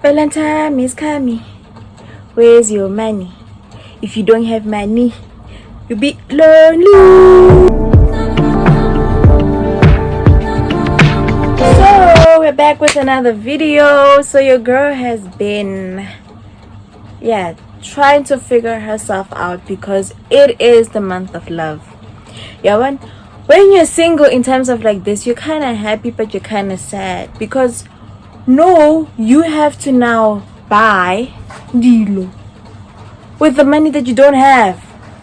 Valentine is coming. Where's your money? If you don't have money, you'll be lonely. So we're back with another video. So your girl has been trying to figure herself out because it is the month of love. Yeah, when you're single in terms of like this, you're kind of happy but you're kind of sad because no, you have to now buy dilo with the money that you don't have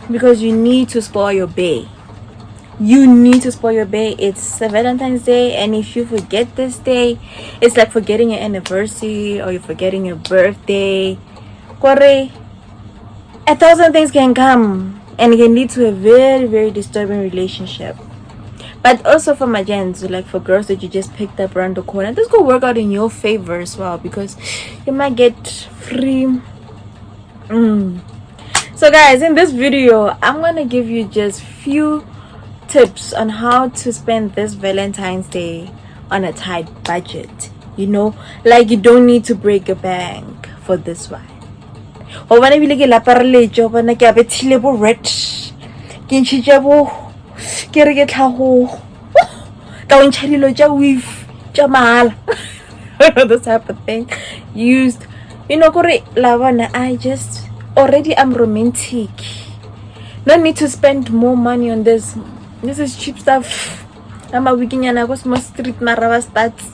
because you need to spoil your bae. You need to spoil your bae. It's Valentine's Day, and if you forget this day, it's like forgetting your anniversary or you're forgetting your birthday. Kore, 1,000 things can come and it can lead to a very, very disturbing relationship. But also for my gens, like for girls that you just picked up around the corner, this could work out in your favor as well because you might get free. So guys, in this video, I'm gonna give you just few tips on how to spend this Valentine's Day on a tight budget. You know, like you don't need to break your bank for this one. Or when I be like la job and I get red kinchijabo ke re ke tlhago ka ontšhalilo tša weave tša mahala this type of thing used, you know, kore la bona I'm romantic, no need to spend more money on this is cheap stuff. I'm a weekend go small street maraba stats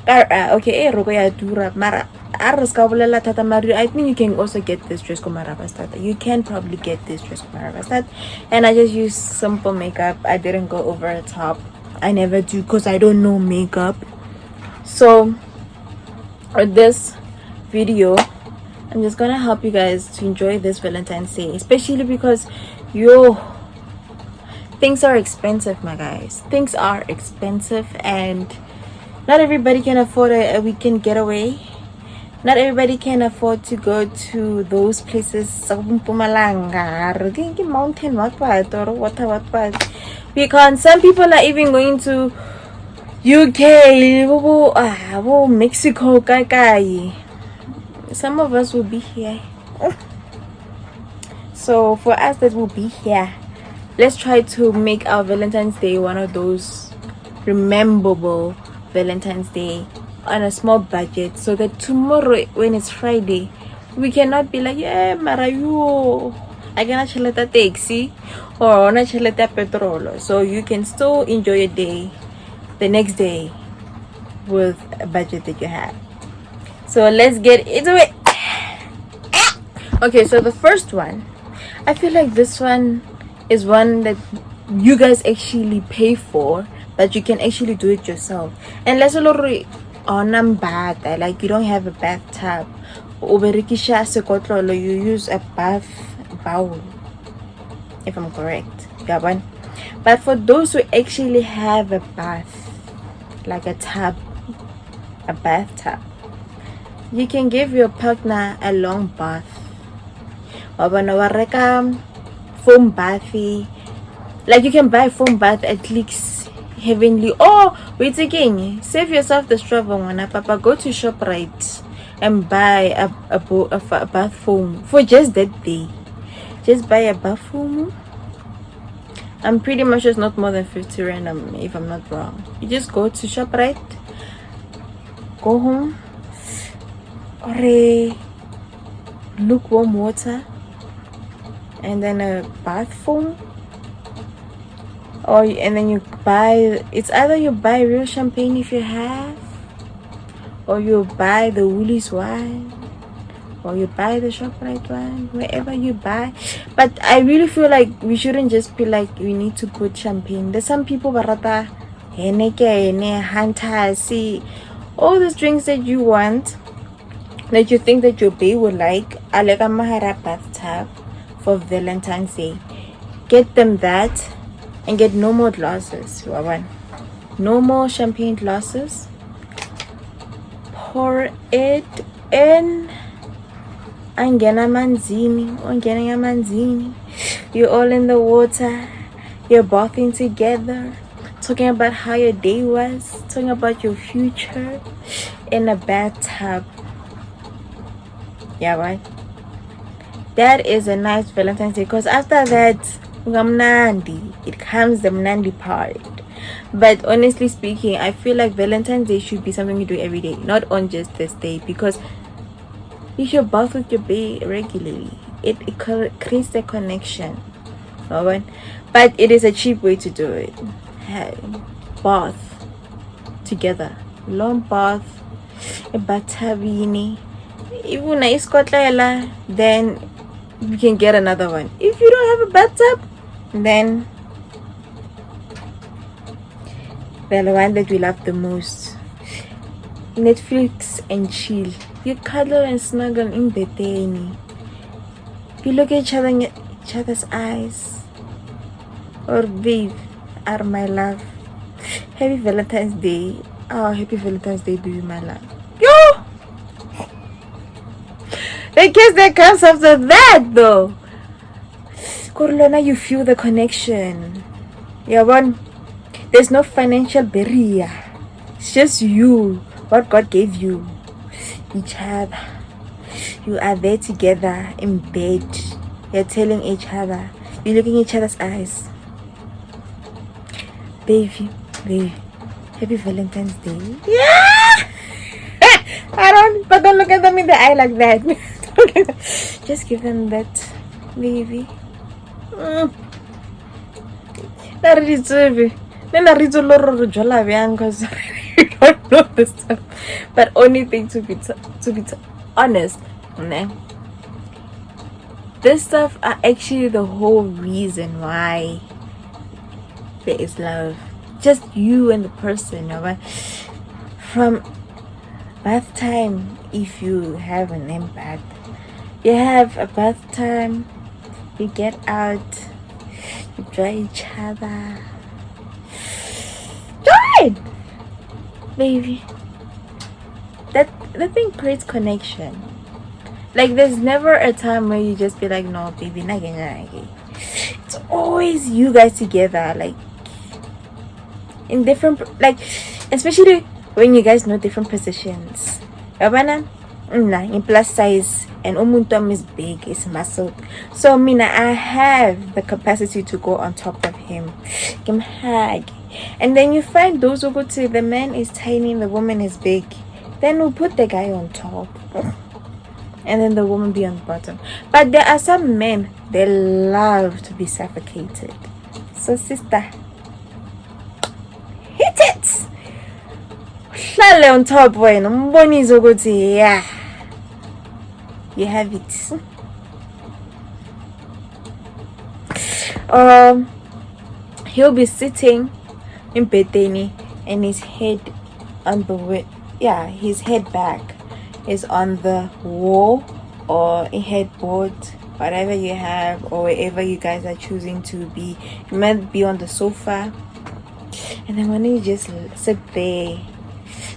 okay roko ya dura mara I think you can also get this dress from Marabastad. You can probably get this dress from Marabastad. And I just used simple makeup. I didn't go over the top. I never do because I don't know makeup. So with this video, I'm just gonna help you guys to enjoy this Valentine's Day, especially because things are expensive, my guys. Things are expensive and not everybody can afford a weekend getaway. Not everybody can afford to go to those places. Mountain, what? Because some people are even going to UK, Mexico, some of us will be here. So for us that will be here, let's try to make our Valentine's Day one of those rememberable Valentine's Day on a small budget, so that tomorrow when it's Friday we cannot be like, yeah, marayu, I cannot chelete a taxi or not chelete a petrol. So you can still enjoy your day the next day with a budget that you have. So let's get into it. Okay, so the first one, I feel like this one is one that you guys actually pay for, but you can actually do it yourself. And let's on bad, like you don't have a bathtub, you use a bath bowl, if I'm correct. But for those who actually have a bath, like a bathtub, you can give your partner a long bath. Foam bathy, like you can buy foam bath at least heavenly. Oh, wait again, save yourself the struggle, papa. Go to ShopRite and buy a bath foam for just that day. Just buy a bath foam. I'm pretty much it's not more than 50 rand, if I'm not wrong. You just go to ShopRite, go home, or lukewarm water, and then a bath foam. And then you buy, it's either you buy real champagne if you have, or you buy the Woolies one, or you buy the ShopRite one, wherever you buy. But I really feel like we shouldn't just be like, we need to put champagne. There's some people barata Henneke, Hunter, see all those drinks that you want, that you think that your babe would like. Alega Mahara bathtub for Valentine's Day. Get them that. And get no more glasses. No more champagne glasses. Pour it in. Angena manzini. You're all in the water. You're bathing together. Talking about how your day was. Talking about your future in a bathtub. Yeah, right. That is a nice Valentine's Day, because after that, it comes the mnandi part. But honestly speaking, I feel like Valentine's Day should be something you do every day, not on just this day, because you should bath with your babe regularly. It creates a connection. Alright? But it is a cheap way to do it. Hey, bath together. Long bath, a batavini. Even a Scotland, then you can get another one. If you don't have a bathtub, then the one that we love the most, Netflix and chill. You cuddle and snuggle in bed. You look at each other's eyes. Or babe, are my love. Happy Valentine's Day. Oh, happy Valentine's Day to you, my love. Yo! The kiss that comes after that, though. Corlona, you feel the connection. Yeah, one. There's no financial barrier. It's just you. What God gave you. Each other. You are there together in bed. You're telling each other. You're looking each other's eyes. Baby, happy Valentine's Day. Yeah! But don't look at them in the eye like that. Just give them that, baby. Because you don't know this stuff. But only thing to be honest, this stuff are actually the whole reason why there is love. Just you and the person, right? From bath time, if you have an impact, you have a bath time, you get out, you dry each other. Join, baby. That thing creates connection. Like there's never a time where you just be like, no, baby, it's always you guys together, like in different, like especially when you guys know different positions. In plus size, and umuntu is big, is muscled. So I have the capacity to go on top of him. Give him hug. And then you find those who go to the man is tiny and the woman is big. Then we'll put the guy on top. And then the woman be on the bottom. But there are some men, they love to be suffocated. So sister, hit it. Hlale on top wena umbonize ukuthi yeah, you have it. He'll be sitting in bedeni and his head on the his head back is on the wall or a headboard, whatever you have, or wherever you guys are choosing to be. You might be on the sofa, and then when you just sit there,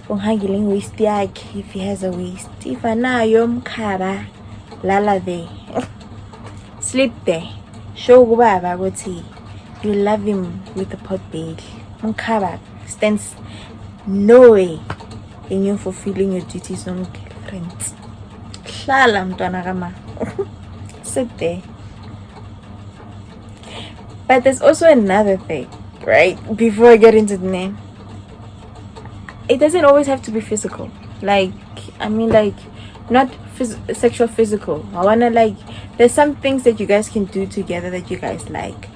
waist if he has a waist, if anayo mkhaba, lala there, sleep there, show ubaba ukuthi you love him with the pot belly. Mkhaba stands no way in you fulfilling your duties on girlfriends. Hlala mntwana kama. Sit there. But there's also another thing, right? Before I get into the name, it doesn't always have to be physical. Like not sexual, physical. I wanna there's some things that you guys can do together that you guys like.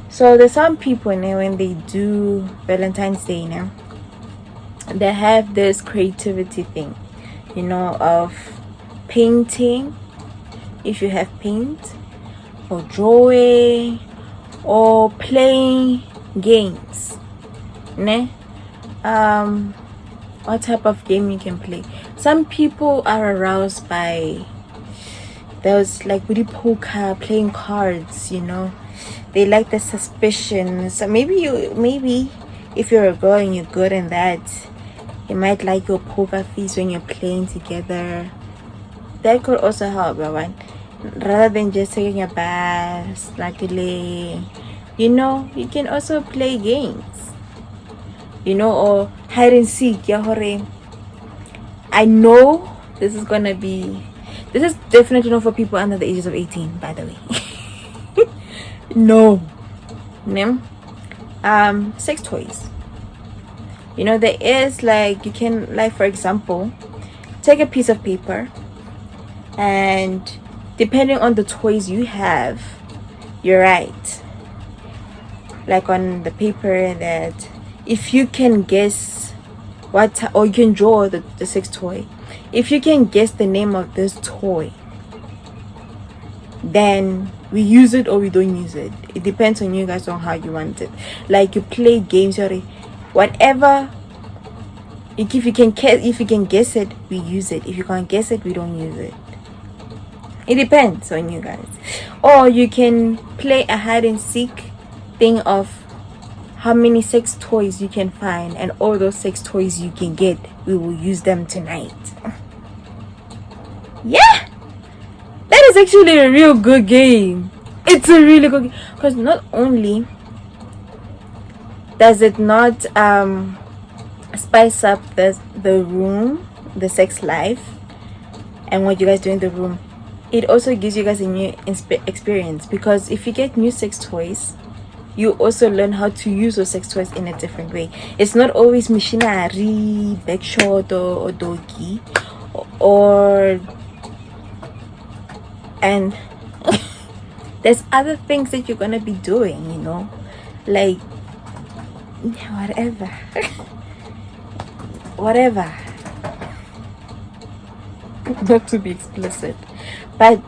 So there's some people now when they do Valentine's Day now, they have this creativity thing, of painting, if you have paint, or drawing, or playing games. What type of game you can play? Some people are aroused by those like with poker, playing cards, they like the suspicion. So maybe if you're a girl and you're good in that, you might like your poker face when you're playing together. That could also help, right? Rather than just taking a bath, luckily, you can also play games, or hide and seek. I know this is gonna be, this is definitely not for people under the ages of 18, by the way. No. Sex toys. You know, there is like, you can, like, for example, take a piece of paper, and depending on the toys you have, you write like on the paper that if you can guess what, or you can draw the sex toy, if you can guess the name of this toy, then we use it or we don't use it. It depends on you guys on how you want it. Like, you play games or whatever. If you can guess it, we use it. If you can't guess it, we don't use it. It depends on you guys. Or you can play a hide and seek thing of how many sex toys you can find, and all those sex toys you can get, we will use them tonight. Yeah, that is actually a real good game. It's a really good game, because not only does it not spice up the room, the sex life, and what you guys do in the room, it also gives you guys a new experience, because if you get new sex toys, you also learn how to use those sex toys in a different way. It's not always machinery, backshot, or doggy, and there's other things that you're gonna be doing, you know, like whatever. Not to be explicit, but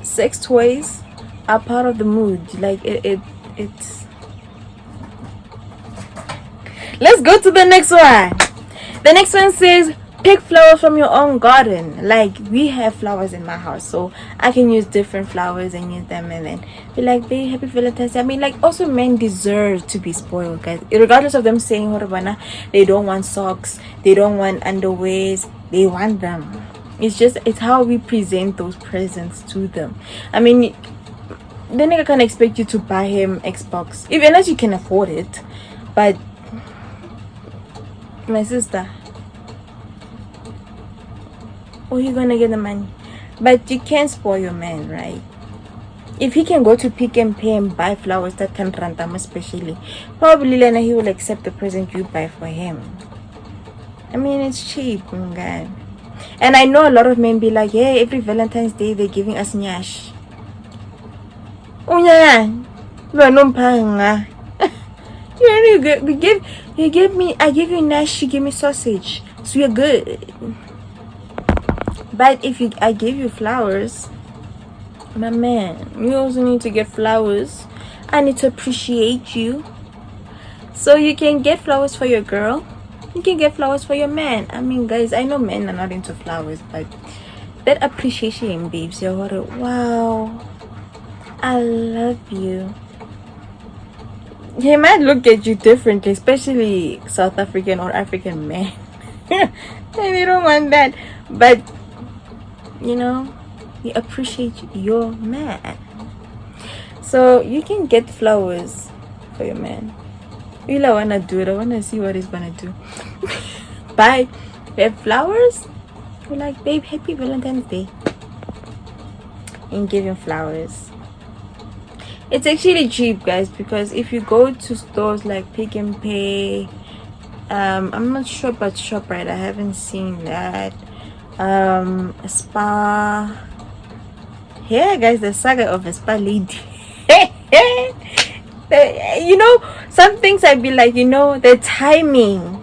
sex toys are part of the mood. Like it's. Let's go to the next one. The next one says, pick flowers from your own garden. Like, we have flowers in my house, so I can use different flowers and use them, and then be like, babe, happy Valentine's Day. I mean, like, also men deserve to be spoiled, guys, regardless of them saying horabana, they don't want socks, they don't want underwears, they want them. It's how we present those presents to them. I mean, the nigga can't expect you to buy him Xbox, even as you can afford it. But my sister, or you gonna get the money? But you can't spoil your man, right? If he can go to Pick and Pay and buy flowers that can run them, especially, probably then he will accept the present you buy for him. I mean, it's cheap, guy. And I know a lot of men be like, hey, every Valentine's Day they're giving us nyash. Oh yeah, you give me, I give you nash, you give me sausage, so you're good. But if I give you flowers, my man, you also need to get flowers. I need to appreciate you. So you can get flowers for your girl, you can get flowers for your man. I mean, guys, I know men are not into flowers, but that appreciation, babes, you're wow, I love you. He might look at you differently, especially South African or African men. And they don't want that. But, you know, you appreciate your man. So you can get flowers for your man. Really, I wanna do it. I wanna see what he's gonna do. Buy flowers. We're like, babe, happy Valentine's Day. And give him flowers. It's actually cheap, guys, because if you go to stores like Pick and Pay, I'm not sure about ShopRite, I haven't seen that. Spa, yeah, guys, the saga of a spa lady. You know, some things I'd be like, you know, the timing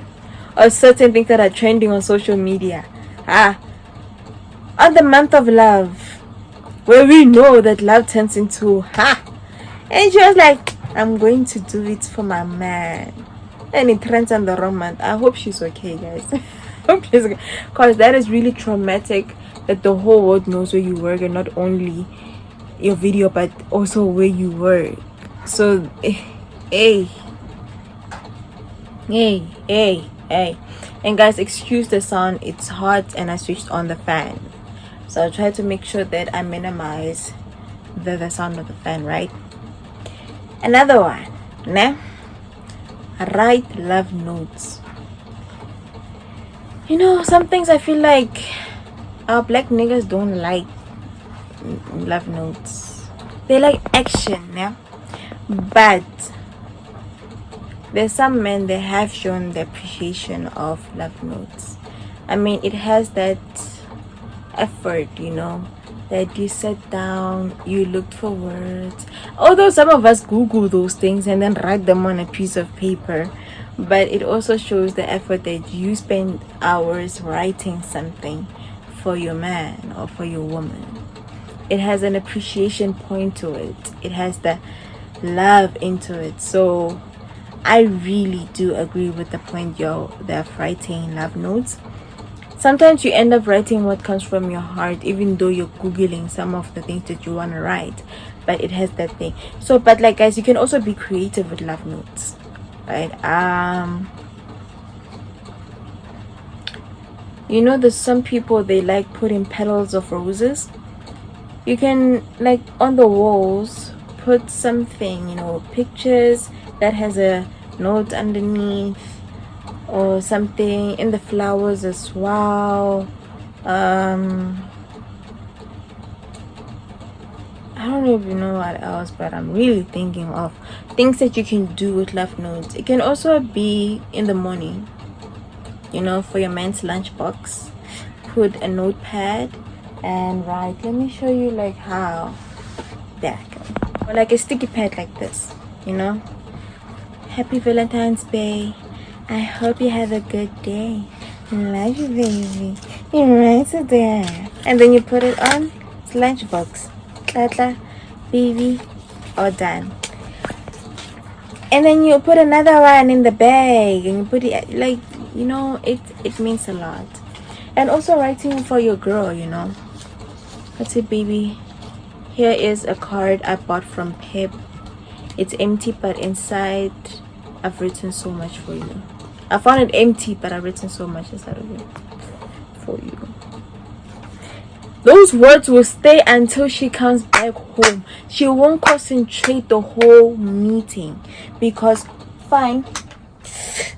of certain things that are trending on social media. On the month of love, where we know that love turns into and she was like, I'm going to do it for my man, and it turns on the wrong month. I hope she's okay, guys. Hope she's okay, because that is really traumatic, that the whole world knows where you work, and not only your video but also where you work. So hey, and guys, excuse the sound, it's hot and I switched on the fan, so I'll try to make sure that I minimize the sound of the fan, right? Another one, write love notes. You know, some things I feel like Our black niggas don't like love notes. They like action, yeah. But there's some men that have shown the appreciation of love notes. I mean, it has that effort, that you sat down, you looked for words. Although some of us Google those things and then write them on a piece of paper, but it also shows the effort that you spend hours writing something for your man or for your woman. It has an appreciation point to it. It has the love into it. So I really do agree with the point they're writing love notes. Sometimes you end up writing what comes from your heart, even though you're googling some of the things that you want to write, but it has that thing. So but like, guys, you can also be creative with love notes, right? There's some people, they like putting petals of roses. You can, like, on the walls, put something, pictures that has a note underneath, or something in the flowers as well. I don't even know what else, but I'm really thinking of things that you can do with love notes. It can also be in the morning, for your man's lunchbox. Put a notepad and write. Let me show you like how that, or like a sticky pad like this, Happy Valentine's Day. I hope you have a good day. Love you, baby. You're right there. And then you put it on its lunchbox. Tla, baby. All done. And then you put another one in the bag and you put it, like, it means a lot. And also writing for your girl, That's it, baby. Here is a card I bought from Pip. It's empty, but inside I've written so much for you. I found it empty, but I've written so much inside of it for you. Those words will stay until she comes back home. She won't concentrate the whole meeting because, fine,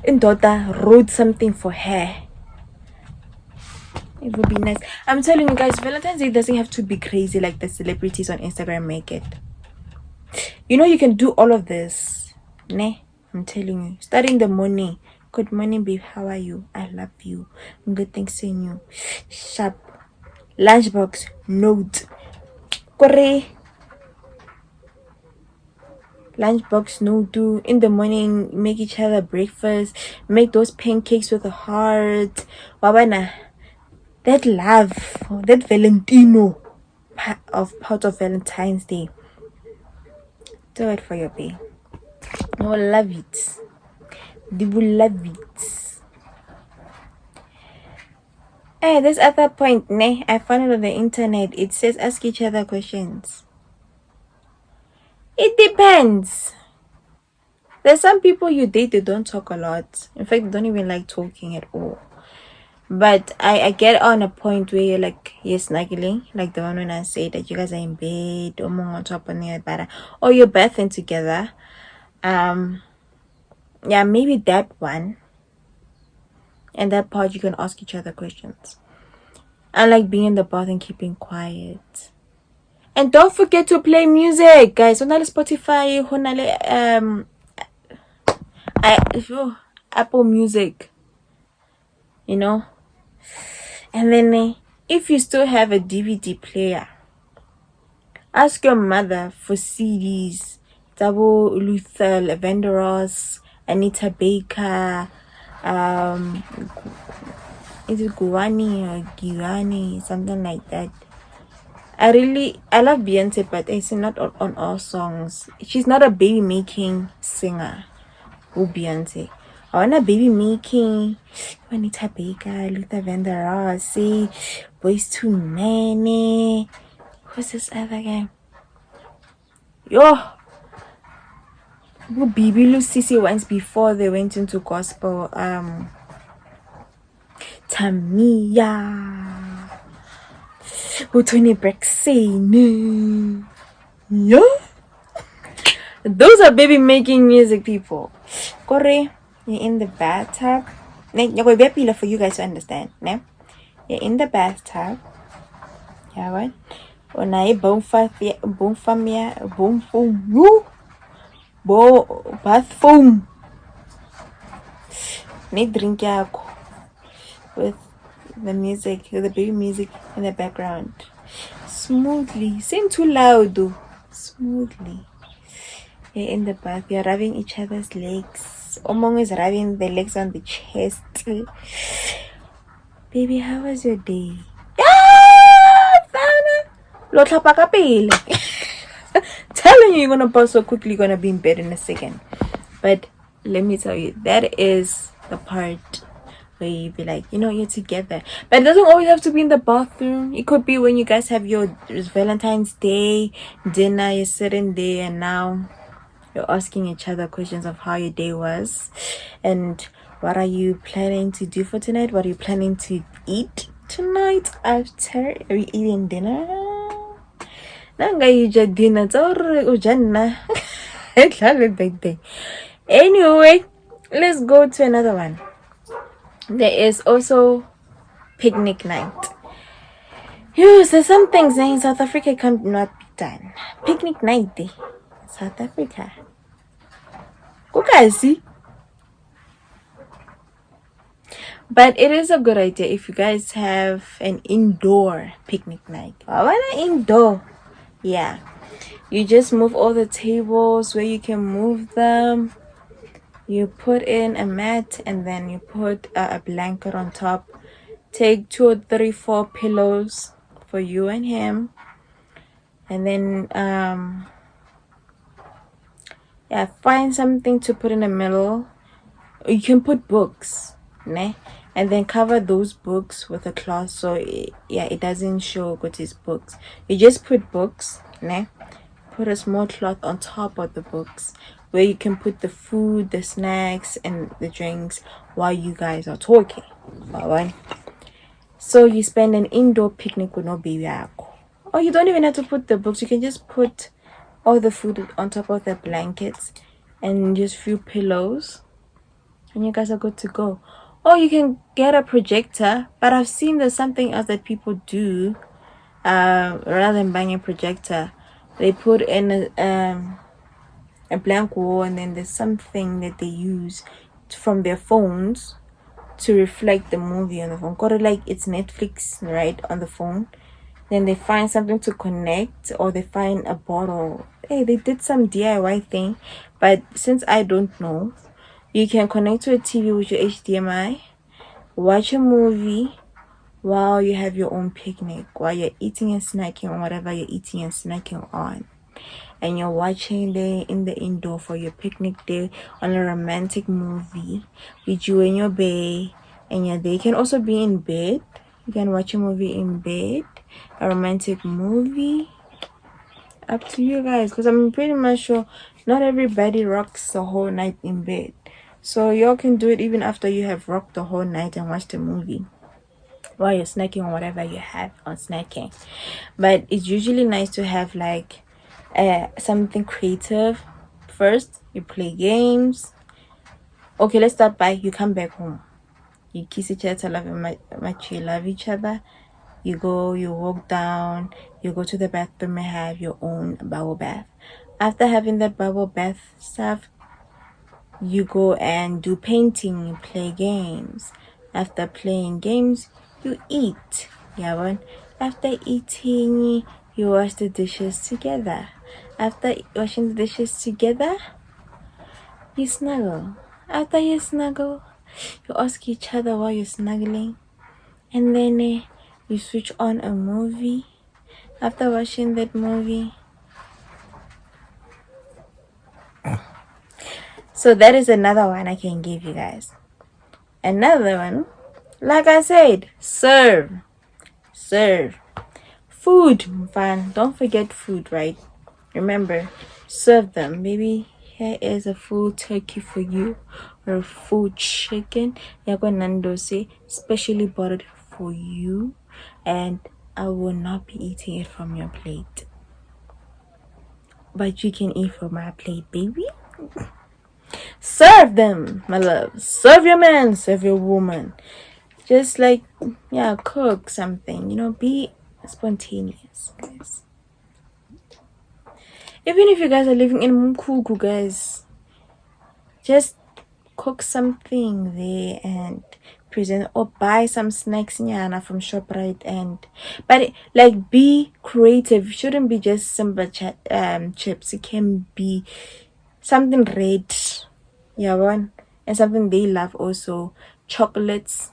Indota wrote something for her. It would be nice. I'm telling you guys, Valentine's Day doesn't have to be crazy like the celebrities on Instagram make it. You can do all of this. Ne? I'm telling you. Starting in the morning. Good morning, babe. How are you? I love you. I'm good, thanks, seeing you. Sharp. Lunchbox. Note. Corre. Lunchbox. Note. Do in the morning. Make each other breakfast. Make those pancakes with a heart. Wabana. That love. That Valentino. Part of Valentine's Day. Do it for your babe. You will love it. They will love it. Hey, this other point, I found it on the internet. It says ask each other questions. It depends. There's some people you date, they don't talk a lot. In fact, they don't even like talking at all. But I get on a point where you're like, you're snuggling, like the one when I say that you guys are in bed, or more on top of the bed, or you're bathing together. Yeah, maybe that one. And that part you can ask each other questions. I like being in the bath and keeping quiet. And don't forget to play music, guys. On Spotify, Apple Music. And then if you still have a DVD player, ask your mother for CDs. Tabo Luther, Lavender Ross, Anita Baker, is it Guani or Giani, something like that. I love Beyonce, but it's not on all songs. She's not a baby making singer. Oh, Beyonce. I want a baby making Anita Baker, Luther Vandross, Boys Too Many. Who's this other guy? Yo, Bibi Lucisi once before they went into gospel. Tamia, Tony Brexane. Yeah, those are baby making music, people. Corey, you're in the bathtub. You're going to be for you guys to understand. You're in the bathtub. Yeah, what? When I bone famia, bone foam, you, bo bath foam. Need drink yako with the music, with the baby music in the background. Smoothly. Sing too loud though. Smoothly. You're in the bath. You're rubbing each other's legs. Omong is rubbing the legs on the chest. Baby, how was your day? Telling you, you're gonna pause so quickly, you're gonna be in bed in a second. But let me tell you, that is the part where you be like, you're together. But it doesn't always have to be in the bathroom. It could be when you guys have your Valentine's Day dinner, you're sitting there and now you're asking each other questions of how your day was and what are you planning to do for tonight? What are you planning to eat tonight after we eating dinner? Nanga you just dinner anyway, let's go to another one. There is also picnic night. So some things in South Africa cannot be done. Picnic night day, South Africa. See. But it is a good idea if you guys have an indoor picnic night. Why not indoor? Yeah. You just move all the tables where you can move them. You put in a mat and then you put a blanket on top. Take 2 or 3, 4 pillows for you and him. And then find something to put in the middle. You can put books, ne? And then cover those books with a cloth so it doesn't show what is books. You just put books, ne? Put a small cloth on top of the books where you can put the food, the snacks, and the drinks while you guys are talking. Alright? So you spend an indoor picnic with no baby. Or you don't even have to put the books. You can just put all the food on top of the blankets and just few pillows. And you guys are good to go. Or you can get a projector. But I've seen there's something else that people do. Rather than buying a projector, they put in a blank wall, and then there's something that they use from their phones to reflect the movie on the phone. Got it like it's Netflix, right, on the phone. Then they find something to connect, or they find a bottle. Hey, they did some DIY thing. But since I don't know, you can connect to a TV with your HDMI, watch a movie while you have your own picnic, while you're eating and snacking on whatever you're eating and snacking on. And you're watching in the indoor for your picnic day on a romantic movie with you and your bae. And your day you can also be in bed. You can watch a movie in bed, a romantic movie. Up to you guys, because I'm pretty much sure not everybody rocks the whole night in bed. So y'all can do it even after you have rocked the whole night and watched the movie while you're snacking on whatever you have on snacking. But it's usually nice to have like something creative. First you play games. Okay, let's start by you come back home, you kiss each other, love much you love each other. You go, you walk down, you go to the bathroom and have your own bubble bath. After having that bubble bath stuff, you go and do painting, you play games. After playing games, you eat. Yeah, after eating, you wash the dishes together. After washing the dishes together, you snuggle. After you snuggle, you ask each other while you're snuggling. And then you switch on a movie. After watching that movie, so that is another one I can give you guys. Another one, like I said, serve food. Fun, don't forget food, right? Remember, serve them. Maybe here is a full turkey for you, or a full chicken. Yago Nandose, specially bought for you, and I will not be eating it from your plate, but you can eat from my plate, baby. Serve them, my love. Serve your man, serve your woman. Just like, cook something. Be spontaneous, guys. Even if you guys are living in Mkugu, guys, just cook something there and present, or buy some snacks nyana from ShopRite, but like, be creative. It shouldn't be just simple chips. It can be something red, yeah, one, and something they love also, chocolates,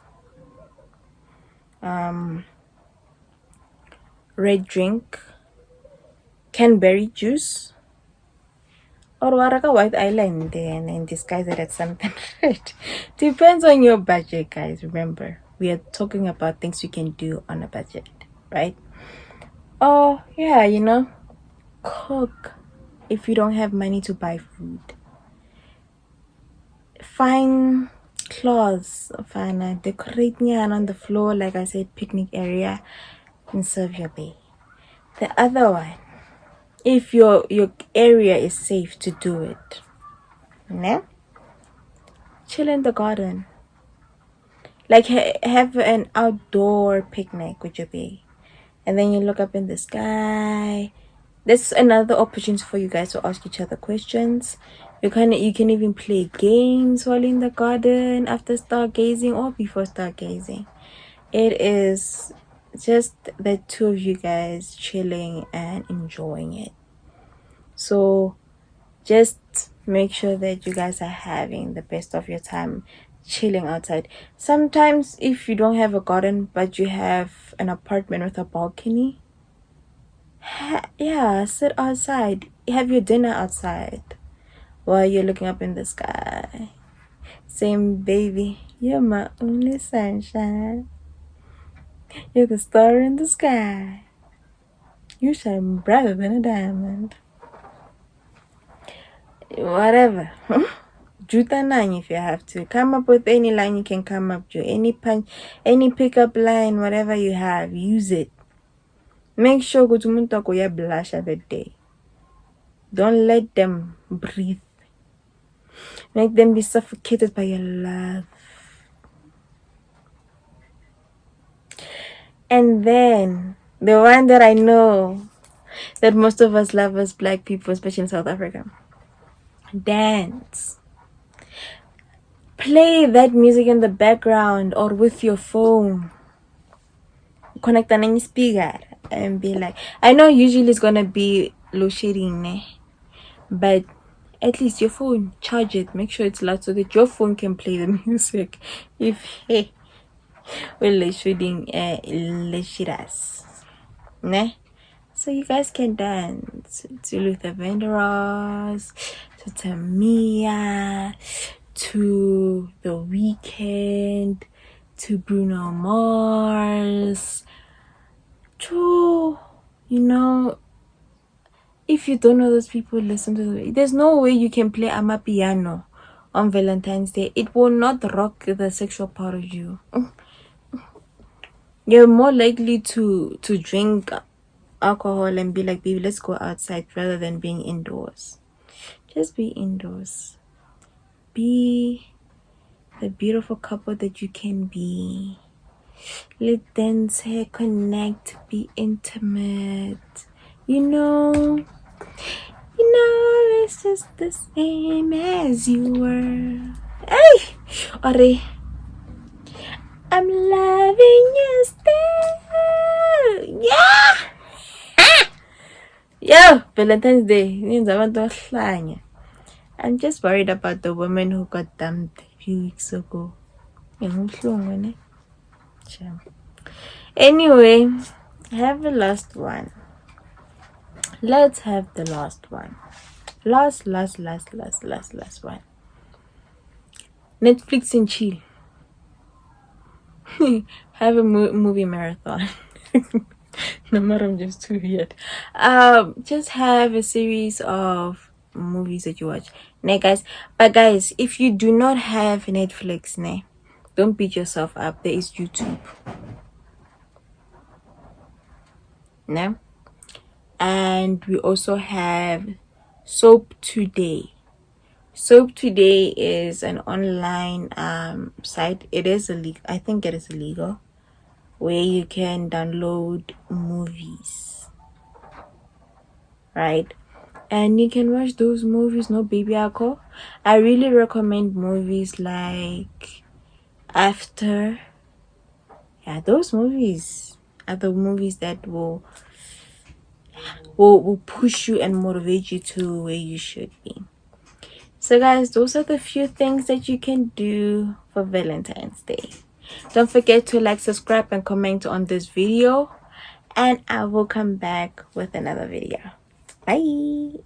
red drink, cranberry juice, or waraka white island then and disguise it as something red. Depends on your budget, guys. Remember, we are talking about things you can do on a budget, right? Oh yeah, cook. If you don't have money to buy food, find clothes, find decorate on the floor, like I said, picnic area, and serve your day. The other one, if your area is safe to do it, no, chill in the garden. Like, have an outdoor picnic with your bae, and then you look up in the sky. This is another opportunity for you guys to ask each other questions. You can even play games while in the garden after stargazing or before stargazing. It is just the two of you guys chilling and enjoying it. So just make sure that you guys are having the best of your time chilling outside. Sometimes if you don't have a garden but you have an apartment with a balcony, yeah, sit outside, have your dinner outside while you're looking up in the sky, saying, baby, you're my only sunshine, you're the star in the sky, you shine brighter than a diamond. Whatever. Juta nine if you have to. Come up with any line you can come up to. Any punch, any pickup line, whatever you have, use it. Make sure go to Muntako ya blush at the day. Don't let them breathe. Make them be suffocated by your love. And then the one that I know that most of us love as black people, especially in South Africa. Dance. Play that music in the background or with your phone. Connect on any speaker and be like, I know usually it's gonna be low shading, but at least your phone, charge it, make sure it's loud so that your phone can play the music. If well, shooting Leshiras, ne? So you guys can dance to Luther Vandross, to Tamia, to The Weeknd, to Bruno Mars, to, if you don't know those people, listen to them. There's no way you can play Amapiano on Valentine's Day. It will not rock the sexual part of you. You're more likely to drink alcohol and be like, baby, let's go outside, rather than being indoors. Just be indoors. Be the beautiful couple that you can be. Let dance, connect, be intimate. It's just the same as you were. Hey, Ore, I'm loving you still. Yeah. Yo, Valentine's Day. I'm just worried about the woman who got dumped a few weeks ago. Anyway, I have a last one. Let's have the last one. Last one. Netflix and chill. Have a movie marathon. No matter, I'm just too weird. Just have a series of movies that you watch. Guys. But guys, if you do not have Netflix, don't beat yourself up. There is YouTube. And we also have Soap Today. Soap Today is an online site. It is illegal. I think it is illegal. where you can download movies, right? And you can watch those movies. No baby alcohol. I really recommend movies like After. Yeah, those movies are the movies that will push you and motivate you to where you should be. So guys, those are the few things that you can do for Valentine's Day. Don't forget to like, subscribe, and comment on this video, and I will come back with another video. Bye.